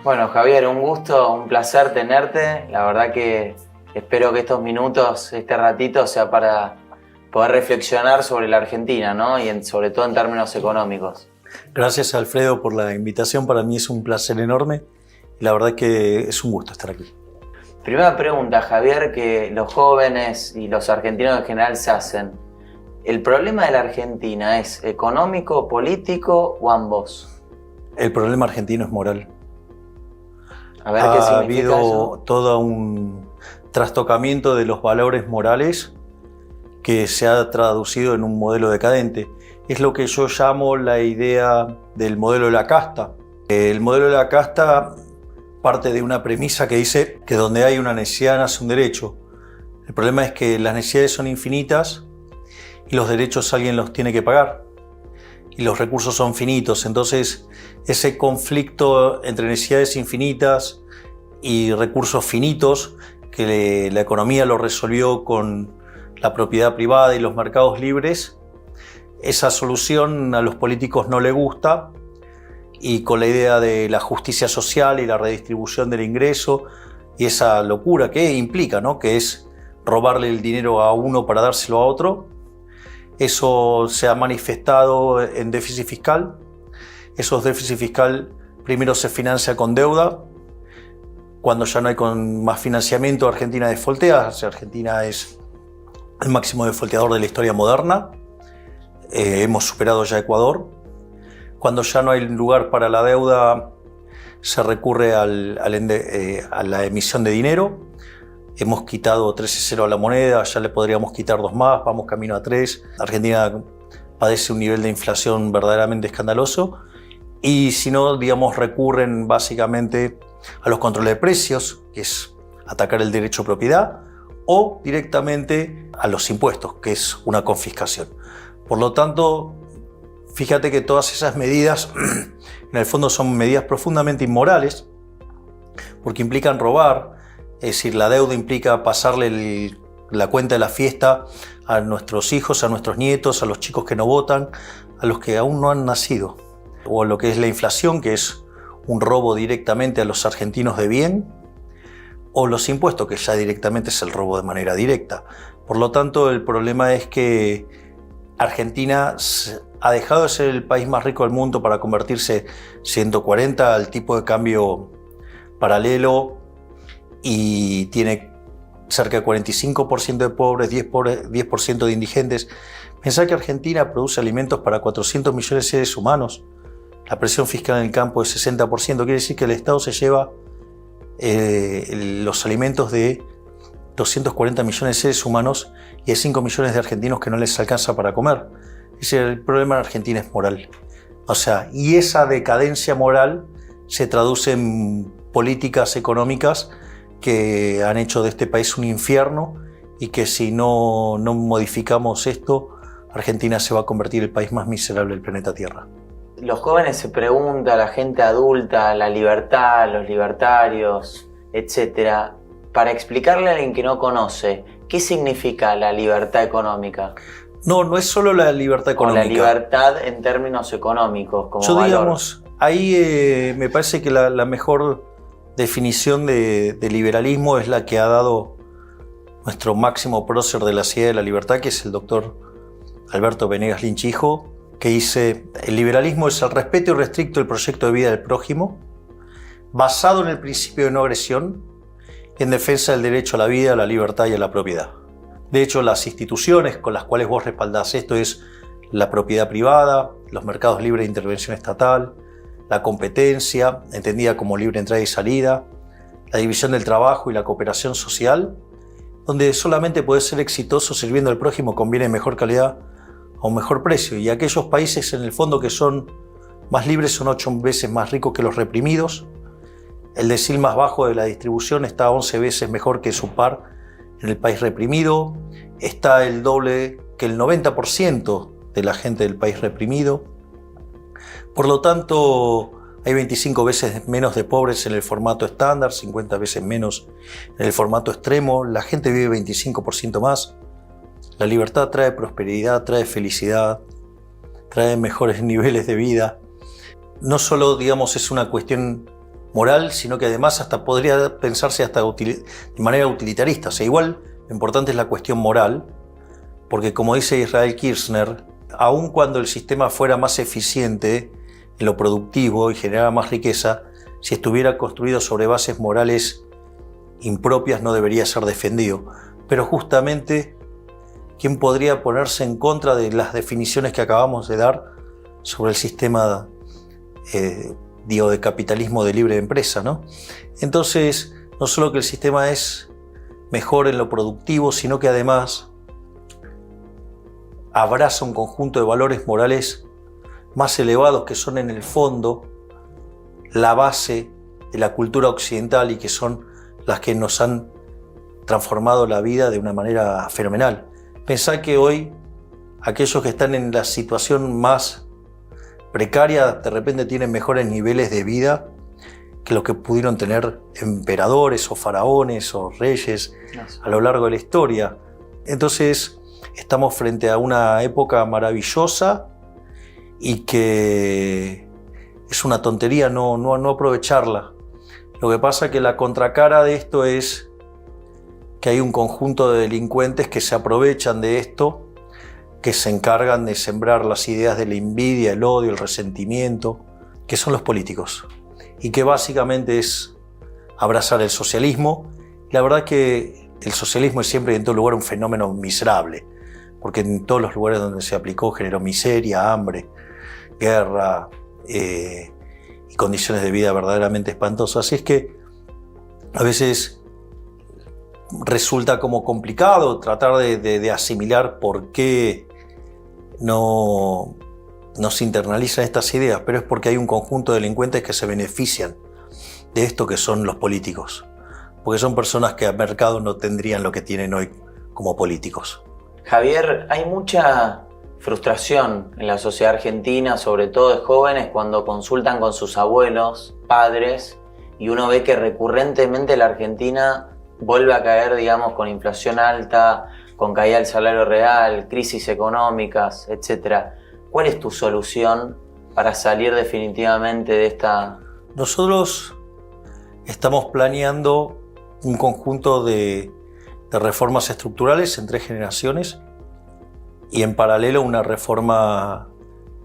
Bueno, Javier, un gusto, un placer tenerte. La verdad que espero que estos minutos, este ratito, sea para poder reflexionar sobre la Argentina, ¿no? Y sobre todo en términos económicos. Gracias, Alfredo, por la invitación. Para mí es un placer enorme y la verdad que es un gusto estar aquí. Primera pregunta, Javier, que los jóvenes y los argentinos en general se hacen. ¿El problema de la Argentina es económico, político o ambos? El problema argentino es moral. A ver, ¿qué significa Ha habido eso? todo un trastocamiento de los valores morales que se ha traducido en un modelo decadente. Es lo que yo llamo la idea del modelo de la casta. El modelo de la casta parte de una premisa que dice que donde hay una necesidad nace un derecho. El problema es que las necesidades son infinitas y los derechos alguien los tiene que pagar. Y los recursos son finitos. Entonces, ese conflicto entre necesidades infinitas y recursos finitos, que la economía lo resolvió con la propiedad privada y los mercados libres, esa solución a los políticos no le gusta, y con la idea de la justicia social y la redistribución del ingreso y esa locura que implica, ¿no? Que es robarle el dinero a uno para dárselo a otro. Eso se ha manifestado en déficit fiscal. Esos déficit fiscal primero se financia con deuda. Cuando ya no hay más financiamiento, Argentina defaultea. O sea, Argentina es el máximo defaulteador de la historia moderna. Hemos superado ya Ecuador. Cuando ya no hay lugar para la deuda, se recurre a la emisión de dinero. Hemos quitado 13,0 a la moneda, ya le podríamos quitar 2 más, vamos camino a 3. Argentina padece un nivel de inflación verdaderamente escandaloso. Y si no, digamos, recurren básicamente a los controles de precios, que es atacar el derecho a propiedad, o directamente a los impuestos, que es una confiscación. Por lo tanto, fíjate que todas esas medidas, en el fondo, son medidas profundamente inmorales, porque implican robar. Es decir, la deuda implica pasarle la cuenta de la fiesta a nuestros hijos, a nuestros nietos, a los chicos que no votan, a los que aún no han nacido. O lo que es la inflación, que es un robo directamente a los argentinos de bien, o los impuestos, que ya directamente es el robo de manera directa. Por lo tanto, el problema es que Argentina ha dejado de ser el país más rico del mundo para convertirse 140 al tipo de cambio paralelo, y tiene cerca de 45% de pobres, 10% de indigentes. Pensá que Argentina produce alimentos para 400 millones de seres humanos. La presión fiscal en el campo es 60%. Quiere decir que el Estado se lleva los alimentos de 240 millones de seres humanos y hay 5 millones de argentinos que no les alcanza para comer. Es decir, el problema en Argentina es moral. O sea, y esa decadencia moral se traduce en políticas económicas que han hecho de este país un infierno, y que si no modificamos esto, Argentina se va a convertir en el país más miserable del planeta Tierra. Los jóvenes se preguntan, la gente adulta, la libertad, los libertarios, etc. Para explicarle a alguien que no conoce, ¿qué significa la libertad económica? No es solo la libertad económica. O la libertad en términos económicos, como Yo, valor. digamos, ahí me parece que la mejor definición de liberalismo es la que ha dado nuestro máximo prócer de la idea de la libertad, que es el doctor Alberto Venegas Lynch hijo, que dice: el liberalismo es el respeto irrestricto del proyecto de vida del prójimo, basado en el principio de no agresión y en defensa del derecho a la vida, a la libertad y a la propiedad. De hecho, las instituciones con las cuales vos respaldás esto es la propiedad privada, los mercados libres de intervención estatal, la competencia, entendida como libre entrada y salida, la división del trabajo y la cooperación social, donde solamente podés ser exitoso sirviendo al prójimo con bienes de mejor calidad a un mejor precio. Y aquellos países, en el fondo, que son más libres son 8 veces más ricos que los reprimidos. El decil más bajo de la distribución está 11 veces mejor que su par en el país reprimido. Está el doble que el 90% de la gente del país reprimido. Por lo tanto, hay 25 veces menos de pobres en el formato estándar, 50 veces menos en el formato extremo. La gente vive 25% más. La libertad trae prosperidad, trae felicidad, trae mejores niveles de vida. No solo, digamos, es una cuestión moral, sino que además hasta podría pensarse hasta de manera utilitarista. O sea, igual lo importante es la cuestión moral, porque como dice Israel Kirzner, aun cuando el sistema fuera más eficiente en lo productivo y generara más riqueza, si estuviera construido sobre bases morales impropias no debería ser defendido. Pero justamente, ¿quién podría ponerse en contra de las definiciones que acabamos de dar sobre el sistema de capitalismo de libre empresa, ¿no? Entonces, no solo que el sistema es mejor en lo productivo, sino que además abraza un conjunto de valores morales más elevados que son en el fondo la base de la cultura occidental y que son las que nos han transformado la vida de una manera fenomenal. Pensá que hoy aquellos que están en la situación más precaria de repente tienen mejores niveles de vida que los que pudieron tener emperadores o faraones o reyes a lo largo de la historia. Entonces estamos frente a una época maravillosa y que es una tontería no aprovecharla. Lo que pasa es que la contracara de esto es que hay un conjunto de delincuentes que se aprovechan de esto, que se encargan de sembrar las ideas de la envidia, el odio, el resentimiento, que son los políticos, y que básicamente es abrazar el socialismo. La verdad es que el socialismo es siempre y en todo lugar un fenómeno miserable, porque en todos los lugares donde se aplicó generó miseria, hambre, guerra y condiciones de vida verdaderamente espantosas. Así es que a veces resulta como complicado tratar de asimilar por qué no se internalizan estas ideas, pero es porque hay un conjunto de delincuentes que se benefician de esto, que son los políticos, porque son personas que a mercado no tendrían lo que tienen hoy como políticos. Javier, hay mucha frustración en la sociedad argentina, sobre todo de jóvenes, cuando consultan con sus abuelos, padres, y uno ve que recurrentemente la Argentina vuelve a caer, digamos, con inflación alta, con caída del salario real, crisis económicas, etc. ¿Cuál es tu solución para salir definitivamente de esta? Nosotros estamos planeando un conjunto de reformas estructurales en 3 generaciones y en paralelo una reforma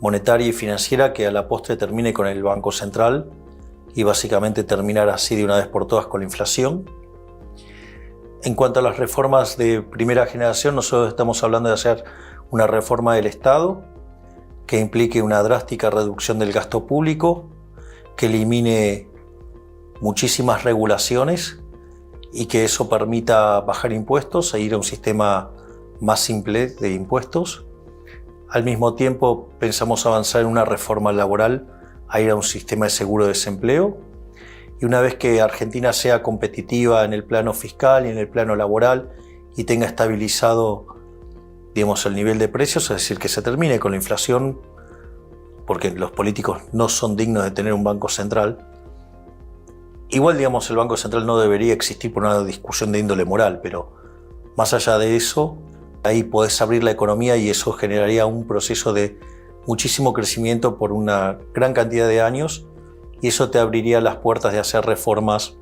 monetaria y financiera que a la postre termine con el Banco Central y básicamente terminar así de una vez por todas con la inflación. En cuanto a las reformas de primera generación, nosotros estamos hablando de hacer una reforma del Estado que implique una drástica reducción del gasto público, que elimine muchísimas regulaciones y que eso permita bajar impuestos e ir a un sistema más simple de impuestos. Al mismo tiempo pensamos avanzar en una reforma laboral a ir a un sistema de seguro de desempleo. Y una vez que Argentina sea competitiva en el plano fiscal y en el plano laboral y tenga estabilizado, digamos, el nivel de precios, es decir, que se termine con la inflación, porque los políticos no son dignos de tener un banco central. Igual, digamos, el Banco Central no debería existir por una discusión de índole moral, pero más allá de eso, ahí podés abrir la economía y eso generaría un proceso de muchísimo crecimiento por una gran cantidad de años. Y eso te abriría las puertas de hacer reformas,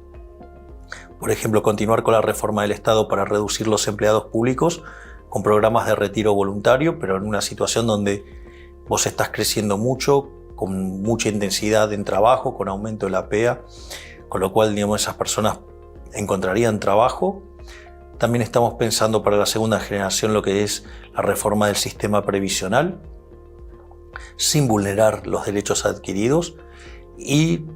por ejemplo, continuar con la reforma del Estado para reducir los empleados públicos, con programas de retiro voluntario, pero en una situación donde vos estás creciendo mucho, con mucha intensidad en trabajo, con aumento de la PEA, con lo cual, digamos, esas personas encontrarían trabajo. También estamos pensando para la segunda generación lo que es la reforma del sistema previsional, sin vulnerar los derechos adquiridos. Y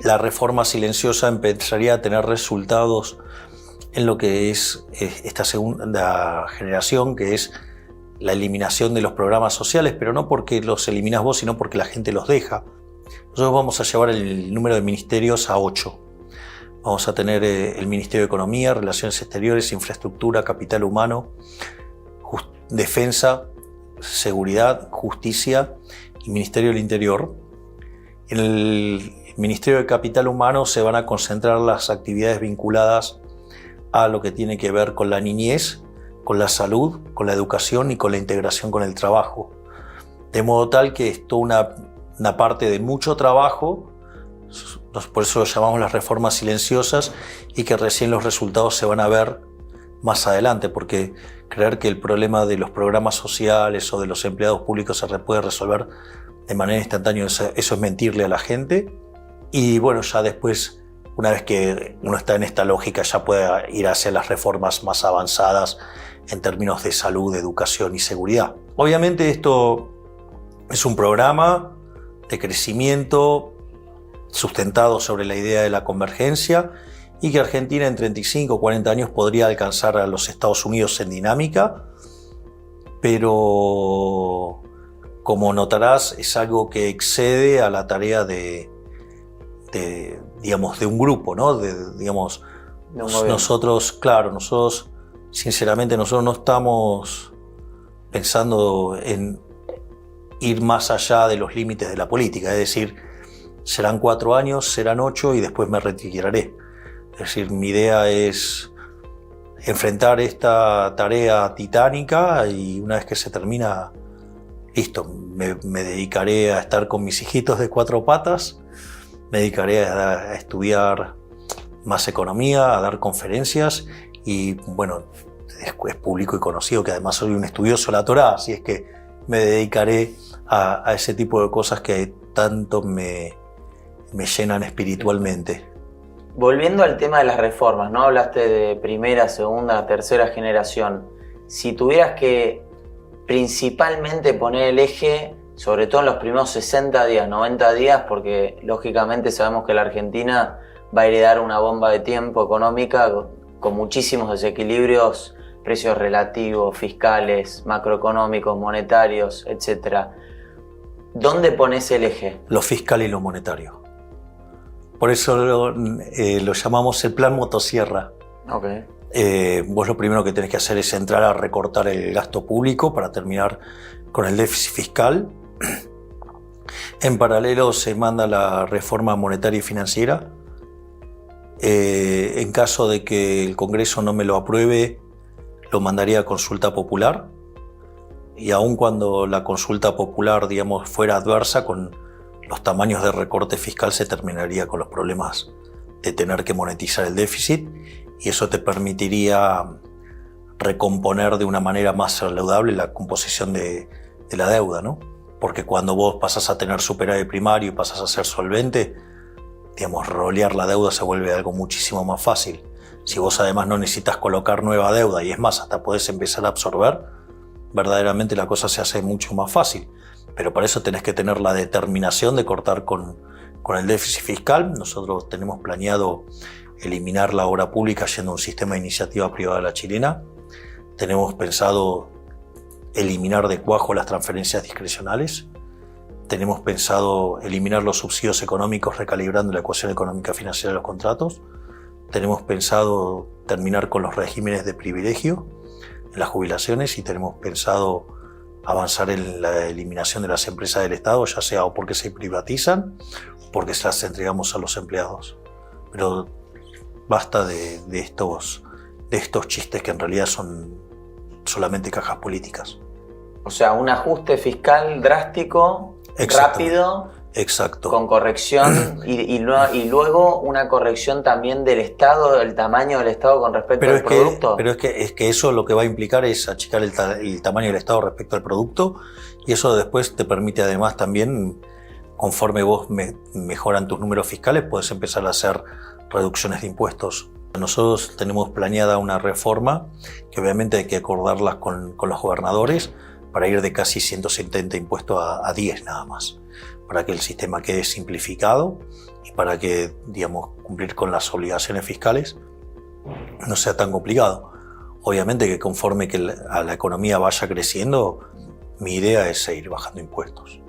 la reforma silenciosa empezaría a tener resultados en lo que es esta segunda generación, que es la eliminación de los programas sociales, pero no porque los eliminás vos, sino porque la gente los deja. Nosotros vamos a llevar el número de ministerios a 8. Vamos a tener el Ministerio de Economía, Relaciones Exteriores, Infraestructura, Capital Humano, Defensa, Seguridad, Justicia y Ministerio del Interior. En el Ministerio de Capital Humano se van a concentrar las actividades vinculadas a lo que tiene que ver con la niñez, con la salud, con la educación y con la integración con el trabajo. De modo tal que es toda una parte de mucho trabajo. Por eso lo llamamos las reformas silenciosas y que recién los resultados se van a ver más adelante, porque creer que el problema de los programas sociales o de los empleados públicos se puede resolver de manera instantánea, eso es mentirle a la gente. Y bueno, ya después, una vez que uno está en esta lógica, ya puede ir hacia las reformas más avanzadas en términos de salud, educación y seguridad. Obviamente esto es un programa de crecimiento sustentado sobre la idea de la convergencia y que Argentina en 35 o 40 años podría alcanzar a los Estados Unidos en dinámica, pero como notarás es algo que excede a la tarea de un grupo, ¿no? Nosotros sinceramente no estamos pensando en ir más allá de los límites de la política, es decir, serán 4 años, serán 8 y después me retiraré. Es decir, mi idea es enfrentar esta tarea titánica y una vez que se termina, listo, me dedicaré a estar con mis hijitos de 4 patas, me dedicaré a estudiar más economía, a dar conferencias y bueno, es público y conocido que además soy un estudioso de la Torá, así es que me dedicaré a ese tipo de cosas que tanto me llenan espiritualmente. Volviendo al tema de las reformas, ¿no? Hablaste de primera, segunda, tercera generación. Si tuvieras que principalmente poner el eje, sobre todo en los primeros 60 días, 90 días, porque lógicamente sabemos que la Argentina va a heredar una bomba de tiempo económica con muchísimos desequilibrios, precios relativos, fiscales, macroeconómicos, monetarios, etc. ¿Dónde pones el eje? Lo fiscal y lo monetario. Por eso lo llamamos el plan motosierra. Okay. Vos lo primero que tenés que hacer es entrar a recortar el gasto público para terminar con el déficit fiscal. En paralelo se manda la reforma monetaria y financiera. En caso de que el Congreso no me lo apruebe, lo mandaría a consulta popular. Y aun cuando la consulta popular, fuera adversa, con los tamaños de recorte fiscal se terminaría con los problemas de tener que monetizar el déficit y eso te permitiría recomponer de una manera más saludable la composición de la deuda, ¿no? Porque cuando vos pasás a tener superávit primario y pasás a ser solvente, rolear la deuda se vuelve algo muchísimo más fácil. Si vos además no necesitas colocar nueva deuda y es más, hasta podés empezar a absorber, verdaderamente la cosa se hace mucho más fácil. Pero para eso tenés que tener la determinación de cortar con el déficit fiscal. Nosotros tenemos planeado eliminar la obra pública yendo a un sistema de iniciativa privada a la chilena. Tenemos pensado eliminar de cuajo las transferencias discrecionales. Tenemos pensado eliminar los subsidios económicos recalibrando la ecuación económica financiera de los contratos. Tenemos pensado terminar con los regímenes de privilegio en las jubilaciones y tenemos pensado avanzar en la eliminación de las empresas del Estado, ya sea o porque se privatizan o porque se las entregamos a los empleados. Pero basta de estos chistes que en realidad son solamente cajas políticas. O sea, un ajuste fiscal drástico, rápido, exacto, con corrección y luego una corrección también del Estado, del tamaño del Estado con respecto al producto. Pero es que eso lo que va a implicar es achicar el tamaño del Estado respecto al producto y eso después te permite además también, conforme vos mejoran tus números fiscales, puedes empezar a hacer reducciones de impuestos. Nosotros tenemos planeada una reforma que obviamente hay que acordarlas con los gobernadores para ir de casi 170 impuestos a 10 nada más, para que el sistema quede simplificado y para que, cumplir con las obligaciones fiscales no sea tan complicado. Obviamente que conforme que la economía vaya creciendo, mi idea es seguir bajando impuestos.